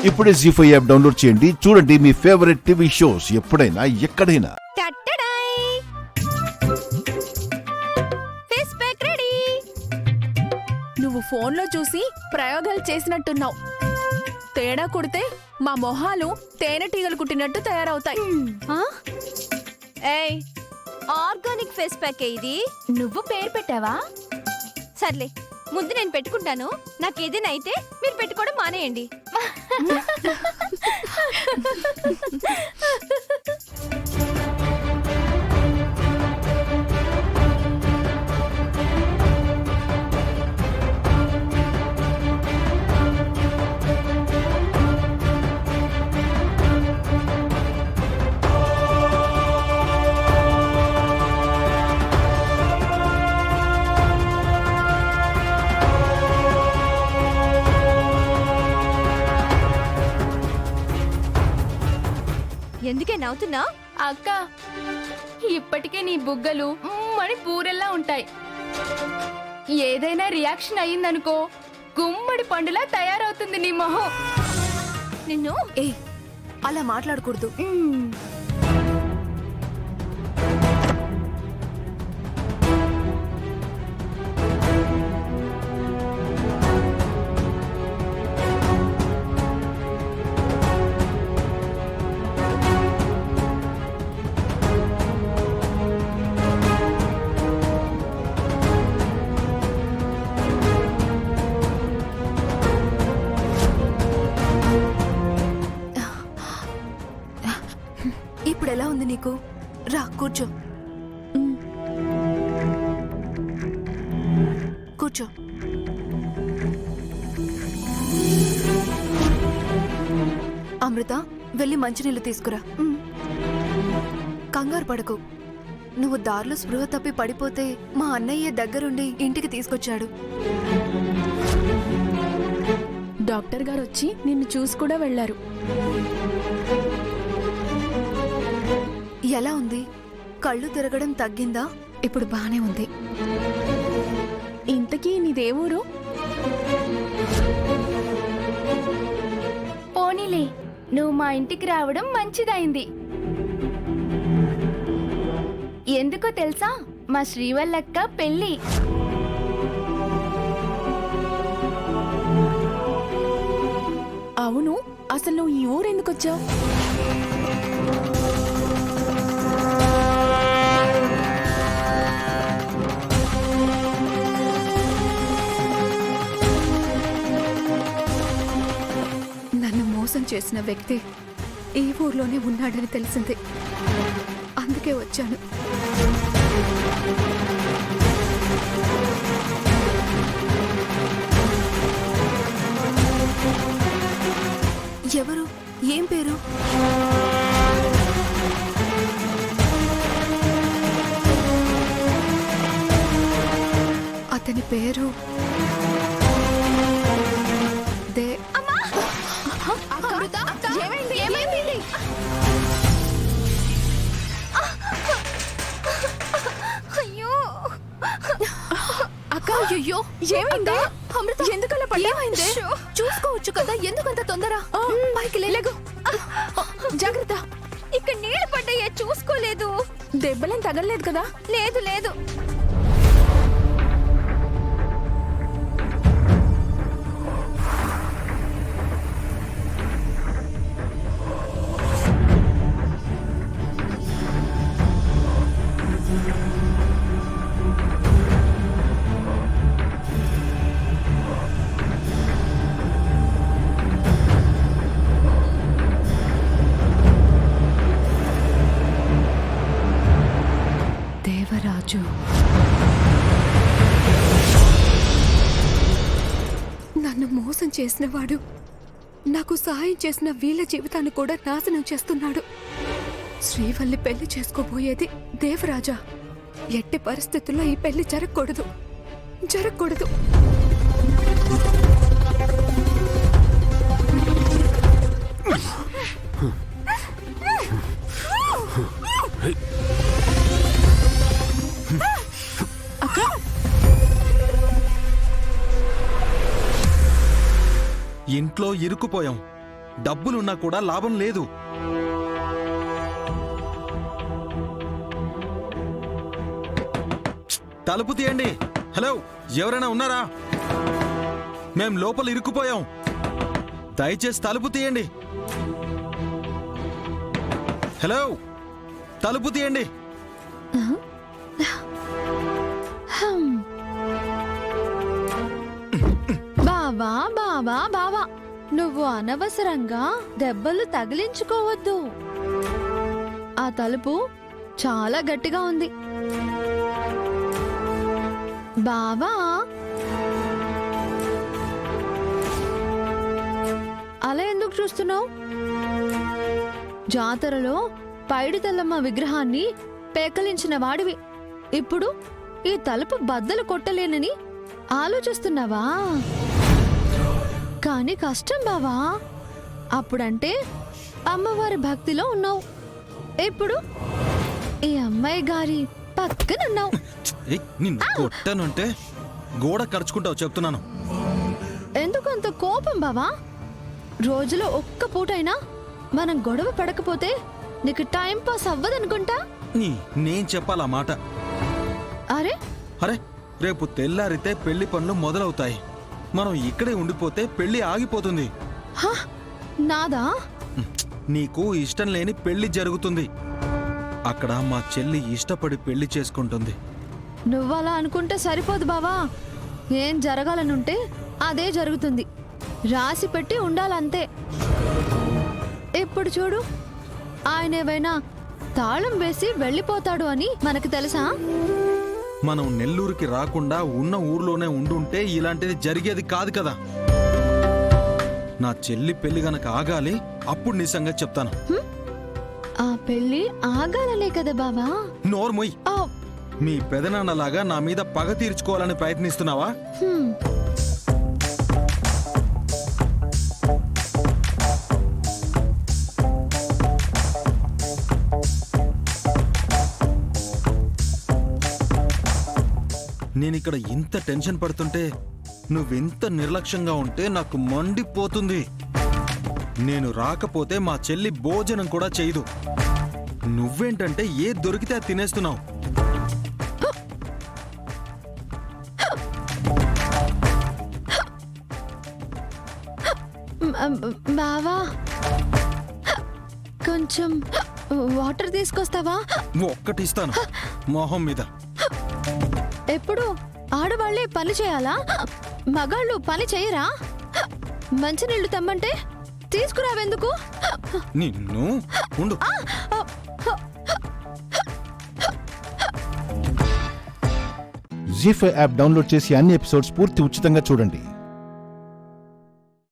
ఇప్పుడే జీ5 app download చేయండి. చూడండి మీ ఫేవరెట్ టీవీ షోస్ ఎప్పుడైనా ఎక్కడైనా. నువ్వు ఫోన్లో చూసి ప్రయోగాలు చేసినట్టున్నావు. తేడా కుడితే మా మొహాలు తేనెటీగలు కుట్టినట్టు తయారవుతాయి. ఏయ్, ఆర్గానిక్ ఫేస్ ప్యాక్ ఇది. నువ్వు పేరు పెట్టావా? సర్లే, ముందు నేను పెట్టుకుంటాను. నాకు ఏదైనా అయితే మీరు పెట్టుకోవడం మానేయండి. ఎందుకే నవ్వుతున్నా? అక్క, ఇప్పటికే నీ బుగ్గలు మణి పూరెల్లా ఉంటాయి. ఏదైనా రియాక్షన్ అయ్యిందనుకో, గుమ్మడి పండులా తయారవుతుంది నీ మొహం. నిన్ను అలా మాట్లాడకూడదు. ఇప్పుడు ఎలా ఉంది నీకు? రా కూర్చో. కూర్చో. అమృత, వెళ్ళి మంచినీళ్ళు తీసుకురా. కంగారు పడకు. నువ్వు దారిలో స్పృహ తప్పి పడిపోతే మా అన్నయ్య దగ్గరుండి ఇంటికి తీసుకొచ్చాడు. డాక్టర్ గారు వచ్చి నిన్ను చూసి కూడా వెళ్లారు. ఎలా ఉంది? కళ్ళు తిరగడం తగ్గిందా? ఇప్పుడు బానే ఉంది. ఇంతకీ నీదేవూరు? పోనీలే, నువ్వు మా ఇంటికి రావడం మంచిదైంది. ఎందుకో తెలుసా? మా శ్రీవల్లక్క పెళ్ళి. అవును, అసలు నువ్వు ఈ ఊరెందుకొచ్చావు? మోసం చేసిన వ్యక్తి ఈ ఊర్లోనే ఉన్నాడని తెలిసింది. అందుకే వచ్చాను. ఎవరు? ఏం పేరు? అతని పేరు అయ్యో, ఏమైంది? అమృత, ఎందుకలా పడ్డావైంది? చూసుకోవచ్చు కదా, ఎందుకంత తొందర? పైకి లేగు. జాగ్రత్త. ఇక్కడ నీళ్ళు పడ్డాయే, చూసుకోలేదు. దెబ్బలేం తగలలేదు కదా? లేదు లేదు. దేవరాజు, నన్ను మోసం చేసినవాడు నాకు సహాయం చేసిన వీళ్ళ జీవితాన్ని కూడా నాశనం చేస్తున్నాడు. శ్రీవల్లి పెళ్లి చేసుకోబోయేది దేవరాజా. ఎట్టి పరిస్థితుల్లో ఈ పెళ్లి జరగకూడదు, జరగకూడదు. ఇంట్లో ఇరుక్కుపోయాం. డబ్బులున్నా కూడా లాభం లేదు. తలుపు తీయండి. హలో, ఎవరైనా ఉన్నారా? మేం లోపల ఇరుక్కుపోయాం. దయచేసి తలుపు తీయండి. హలో, తలుపు తీయండి. బావా బావా బావా, నువ్వు అనవసరంగా దెబ్బలు తగిలించుకోవద్దు. ఆ తలుపు చాలా గట్టిగా ఉంది. బావా, అలా ఎందుకు చూస్తున్నావు? జాతరలో పైడి తల్లమ్మ విగ్రహాన్ని పేకలించిన వాడివి. ఇప్పుడు ఈ తలుపు బద్దలు కొట్టలేనని ఆలోచిస్తున్నావా? కానీ కష్టం బావా. అప్పుడంటే అమ్మవారి భక్తిలో ఉన్నావు, ఇప్పుడు ఈ అమ్మాయి గారి పక్కనున్నావు. ఏయ్, నిన్ను కొట్టానంటే గోడ ఖర్చుకుంటావు చెప్తున్నాను. ఎందుకు అంత కోపం బావా? రోజులో ఒక్క పూటైనా మనం గొడవ పడకపోతే నీకు టైం పాస్ అవ్వదనుకుంటా. నేను చెప్పాలా మాట? అరే అరే, రేపు తెల్లారితే పెళ్లి పనులు మొదలవుతాయి. మనం ఇక్కడే ఉండిపోతే పెళ్లి ఆగిపోతుంది. హ, నాదా? నీకు ఇష్టం లేని పెళ్లి జరుగుతుంది. అక్కడ మా చెల్లి ఇష్టపడి పెళ్లి చేసుకుంటుంది. నువ్వలా అనుకుంటే సరిపోదు బావా. ఏం జరగాలనుంటే అదే జరుగుతుంది. రాసి పెట్టి ఉండాలంతే. ఇప్పుడు చూడు, ఆయన ఏవైనా తాళం వేసి వెళ్ళిపోతాడు అని మనకు తెలుసా? మనం నెల్లూరుకి రాకుండా ఉన్న ఊర్లోనే ఉండుంటే ఇలాంటిది జరిగేది కాదు కదా. నా చెల్లి పెళ్లి గనక ఆగాలి, అప్పుడు నీ సంగతి చెప్తాను. ఆ పెళ్లి ఆగాలనే కదా బావా. నోర్మొయ్. ఆ, మీ పెదనాన్నలాగా నా మీద పగ తీర్చుకోవాలని ప్రయత్నిస్తున్నావా? హ్మ్. నేనిక్కడ ఇంత టెన్షన్ పడుతుంటే నువ్వెంత నిర్లక్ష్యంగా ఉంటే నాకు మండిపోతుంది. నేను రాకపోతే మా చెల్లి భోజనం కూడా చేయదు. నువ్వేంటంటే ఏ దొరికితే అది తినేస్తున్నావు. బావా, కొంచెం వాటర్ తీసుకొస్తావా? ఒక్కటిస్తాను మొహం మీద. ఎప్పుడు ఆడవాళ్లే పని చేయాలా? మగాళ్ళు పని చేయరా? మంచినీళ్లు తెమ్మంటే తీసుకురావెందుకు? నిన్ను ఉండు. జీ5 యాప్ డౌన్లోడ్ చేసి అన్ని ఎపిసోడ్స్ పూర్తి ఉచితంగా చూడండి.